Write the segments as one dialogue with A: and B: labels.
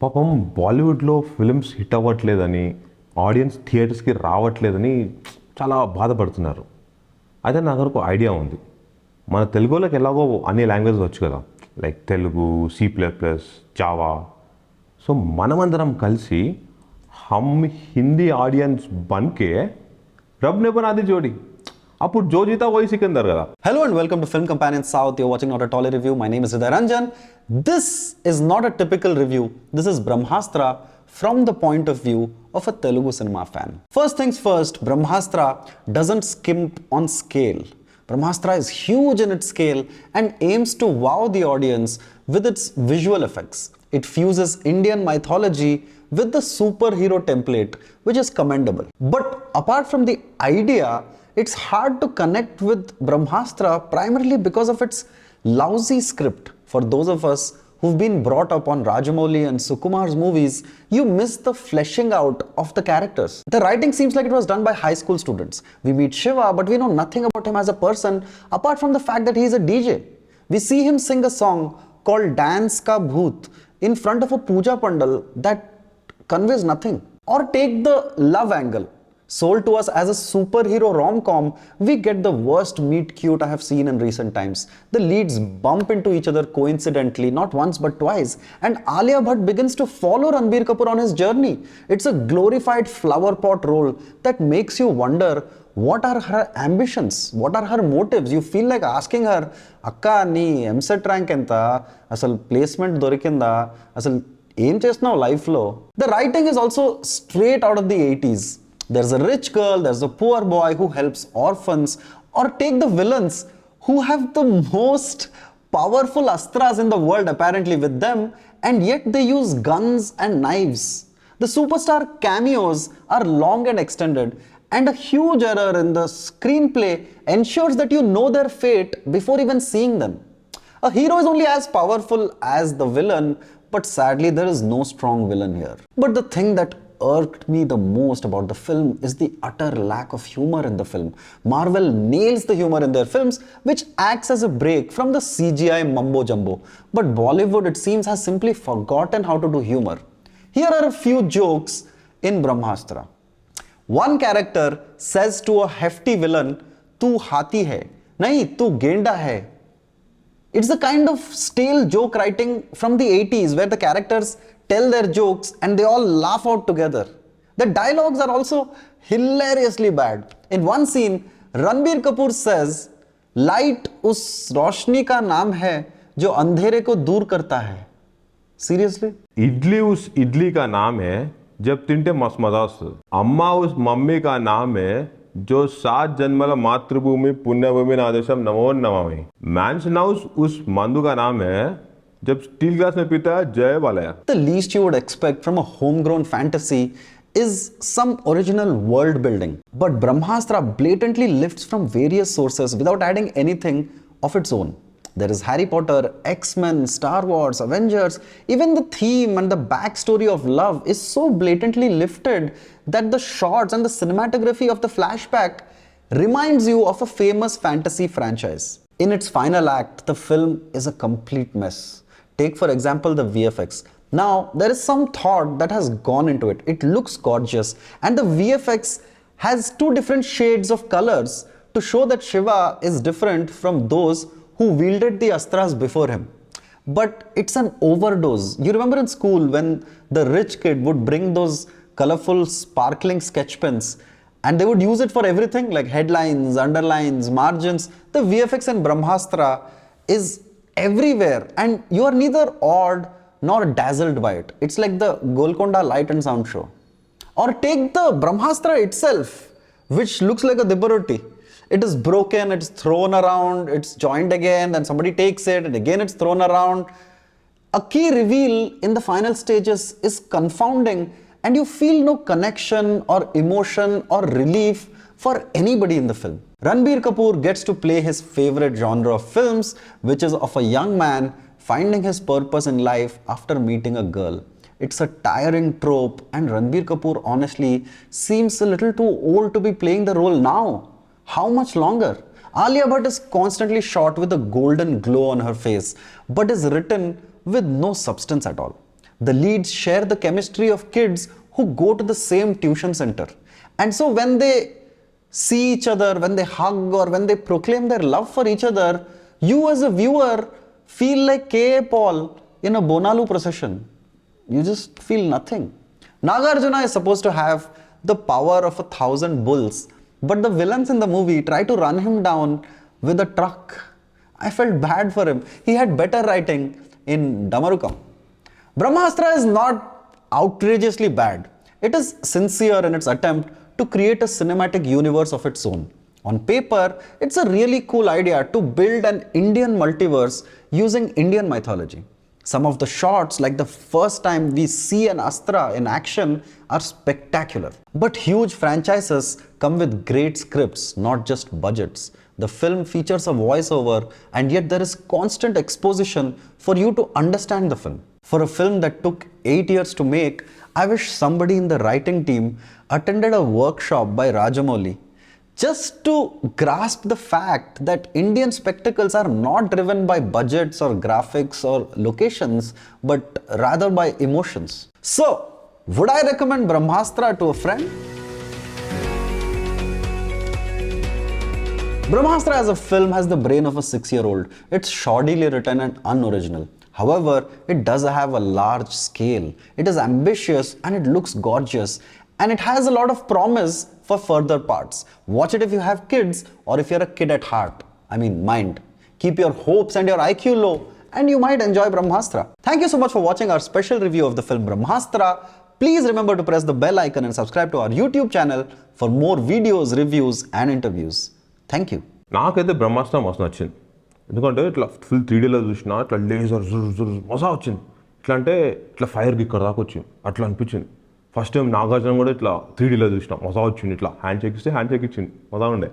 A: పాపం బాలీవుడ్లో films hit అవ్వట్లేదని audience థియేటర్స్కి రావట్లేదని చాలా బాధపడుతున్నారు. అయితే నాకు ఒక ఐడియా ఉంది. మన తెలుగులోకి ఎలాగో అన్ని లాంగ్వేజెస్ వచ్చు కదా, like Telugu, C++, Java. So మనమందరం కలిసి హమ్ హిందీ ఆడియన్స్ బన్కే రబ్ నే బనా ది జోడి, అప్పుడు జో జీతా వహీ సికందర్ కదా.
B: Hello and welcome to Film Companion South. You're watching not a Tolly review. My name is Hriday Ranjan. This is not a typical review. This is Brahmāstra from the point of view of a Telugu cinema fan. First things first, Brahmāstra doesn't skimp on scale. Brahmāstra is huge in its scale and aims to wow the audience with its visual effects. It fuses Indian mythology with the superhero template, which is commendable. But apart from the idea, it's hard to connect with Brahmāstra primarily because of its lousy script. For those of us who've been brought up on Rajamouli and Sukumar's movies, you miss the fleshing out of the characters. The writing seems like it was done by high school students. We meet Shiva, but we know nothing about him as a person apart from the fact that he is a DJ. We see him sing a song called Dance Ka Bhoot in front of a puja pandal that conveys nothing. Or take the love angle. Sold to us as a superhero rom-com, we get the worst meet cute I have seen in recent times. The leads bump into each other coincidentally, not once but twice, and Alia Bhatt begins to follow Ranbir Kapoor on his journey. It's a glorified flower pot role that makes you wonder what are her ambitions, what are her motives. You feel like asking her, Akka nee MSET rank enta, asal placement dorikinda, asal ఏం చేస్తున్నావు లైఫ్లో. The writing is also straight out of the 80s. There's a rich girl, there's a poor boy who helps orphans, or take the villains who have the most powerful astras in the world apparently with them, and yet they use guns and knives. The superstar cameos are long and extended, and a huge error in the screenplay ensures that you know their fate before even seeing them. A hero is only as powerful as the villain, but sadly there is no strong villain here. But the thing that irked me the most about the film is the utter lack of humor in the film. Marvel nails the humor in their films, which acts as a break from the CGI mumbo jumbo. But Bollywood, it seems, has simply forgotten how to do humor. Here are a few jokes in Brahmāstra. One character says to a hefty villain, "Tu hathi hai, nahi tu genda hai." It's the kind of stale joke writing from the 80s where the characters tell their jokes and they all laugh out together. The dialogues are also hilariously bad. In one scene, Ranbir Kapoor says, "Light us roshni ka naam hai jo andhere ko dur karta hai." Seriously?
A: Idli उस इडली का नाम है जब तिंटे मसमजा वస్తుంది. अम्मा उस mummy का नाम है जो 7 जन्मల मातृभूमि पुण्यभूमि नादेशम नमो नमामि. मैंशन हाउस उस मंदू का नाम है जब स्टील ग्लास में पीता है जय Balayya.
B: The least you would expect from a homegrown fantasy is some original world building. But Brahmāstra blatantly lifts from various sources without adding anything of its own. There is Harry Potter, X-Men, Star Wars, Avengers. Even the theme and the backstory of love is so blatantly lifted that the shots and the cinematography of the flashback reminds you of a famous fantasy franchise. In its final act, the film is a complete mess. Take for example the VFX. Now, there is some thought that has gone into it. It looks gorgeous and the VFX has 2 different shades of colors to show that Shiva is different from those who wielded the astras before him. But it's an overdose. You remember in school when the rich kid would bring those colorful sparkling sketch pens and they would use it for everything like headlines, underlines, margins. The VFX in Brahmāstra is everywhere and you are neither awed nor dazzled by it. It's like the Golconda Light and Sound show. Or take the Brahmāstra itself, which looks like a dibba-roti. It is broken, it's thrown around, it's joined again, then somebody takes it and again it's thrown around. A key reveal in the final stages is confounding and you feel no connection or emotion or relief for anybody in the film. Ranbir Kapoor gets to play his favorite genre of films, which is of a young man finding his purpose in life after meeting a girl. It's a tiring trope and Ranbir Kapoor honestly seems a little too old to be playing the role now. How much longer? Alia Bhatt is constantly shot with a golden glow on her face, but is written with no substance at all. The leads share the chemistry of kids who go to the same tuition center. And so when they see each other, when they hug or when they proclaim their love for each other, you as a viewer feel like K.A. Paul in a Bonalu procession. You just feel nothing. Nagarjuna is supposed to have the power of 1,000 bulls, but the villains in the movie try to run him down with a truck. I felt bad for him. He had better writing in Damarukam. Brahmāstra is not outrageously bad. It is sincere in its attempt to create a cinematic universe of its own. On paper, it's a really cool idea to build an Indian multiverse using Indian mythology. Some of the shots, like the first time we see an Astra in action, are spectacular. But huge franchises come with great scripts, not just budgets. The film features a voiceover, and yet there is constant exposition for you to understand the film. For a film that took 8 years to make, I wish somebody in the writing team attended a workshop by Rajamouli just to grasp the fact that Indian spectacles are not driven by budgets or graphics or locations, but rather by emotions. So, would I recommend Brahmāstra to a friend? Brahmāstra as a film has the brain of a 6-year-old. It's shoddily written and unoriginal. However, it does have a large scale. It is ambitious and it looks gorgeous, and it has a lot of promise for further parts. Watch it if you have kids or if you're a kid at heart. Mind. Keep your hopes and your IQ low and you might enjoy Brahmāstra. Thank you so much for watching our special review of the film Brahmāstra. Please remember to press the bell icon and subscribe to our YouTube channel for more videos, reviews and interviews. Thank you.
A: నాకైతే బ్రహ్మాస్త్ర మస్తు నచ్చింది. ఎందుకంటే ఇట్లా full 3Dలో చూసినా ఇట్లా laser మజా వచ్చింది. ఇట్లా అంటే ఇట్లా ఫైర్కి ఇక్కడ దాకా వచ్చింది అట్లా అనిపించింది. ఫస్ట్ టైం నాగార్జున కూడా ఇట్లా 3Dలో చూసినా మజా వచ్చింది. ఇట్లా హ్యాండ్ చెక్ ఇస్తే హ్యాండ్ చెక్ ఇచ్చింది, మజా ఉండే.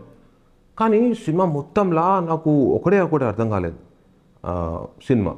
A: కానీ సినిమా మొత్తంలా నాకు ఒకటే అర్థం కాలేదు. సినిమా